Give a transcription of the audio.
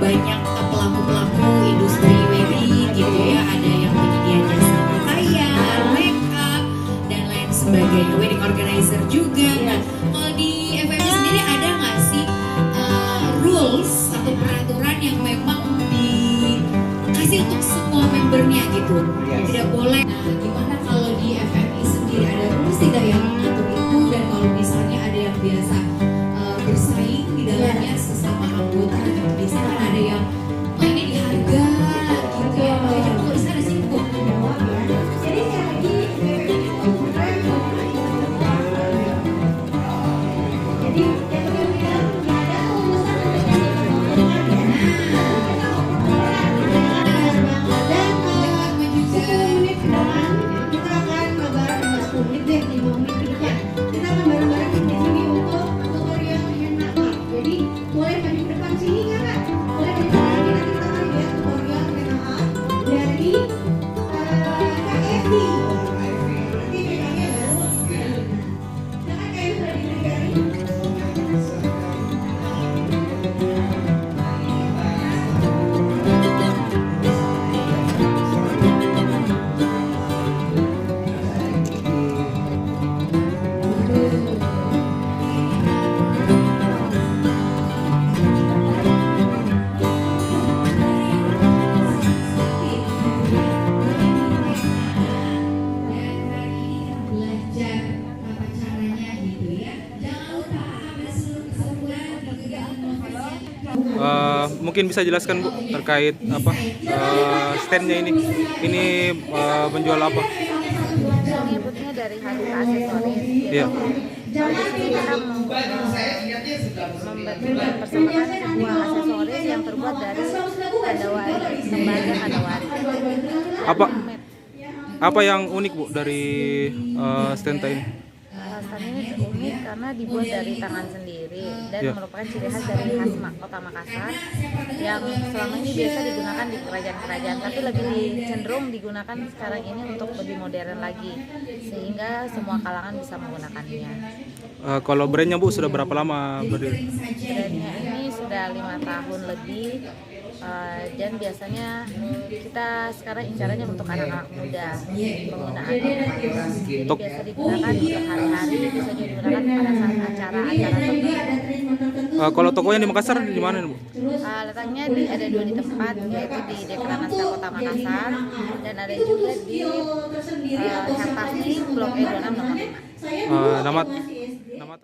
banyak pelaku-pelaku industri wedding gitu ya, ada yang penyedia jasa pakaian, makeup dan lain sebagainya, wedding organizer juga. Nah, kalau di FMI sendiri ada nggak sih rules atau peraturan yang memang dikasih untuk semua membernya gitu? Tidak boleh. Nah, gimana kalau di FMI sendiri ada rules tidak yang mengatur itu, dan kalau misalnya ada yang biasa bersaing di dalamnya sesama anggota, biasanya kan ada yang ini di harga gitu ya, makanya kalau di sana sih kok jawab ya. Jadi sekali lagi FMI itu bukan jadi yang bilang nggak ada urusan mungkin bisa jelaskan Bu terkait apa standnya ini menjual apa? Menyebutnya dari Harita Aksesoris. Iya. Di sini kita mempersembahkan sebuah aksesoris yang terbuat dari kadawari, lembaga kadawari. Apa yang unik Bu dari stenta ini? Stand ini unik karena dibuat dari tangan sendiri dan merupakan ciri khas dari Kota Makassar yang selama ini biasa digunakan di kerajaan-kerajaan, tapi lebih cenderung digunakan sekarang ini untuk lebih modern lagi sehingga semua kalangan bisa menggunakannya. Kalau brandnya Bu sudah berapa lama berdiri? Brandnya ini sudah 5 tahun lebih. Dan biasanya kita sekarang incarannya untuk anak-anak muda penggunaannya. Biasa digunakan untuk hari-hari, bisa juga digunakan pada saat acara-acara tertentu. Kalau tokonya di Makassar di mana Bu? Letaknya ada 2 di tempat, yaitu di Dekranasta Kota Makassar dan ada juga di Hertasni Blok E 26 nomor 5. Nama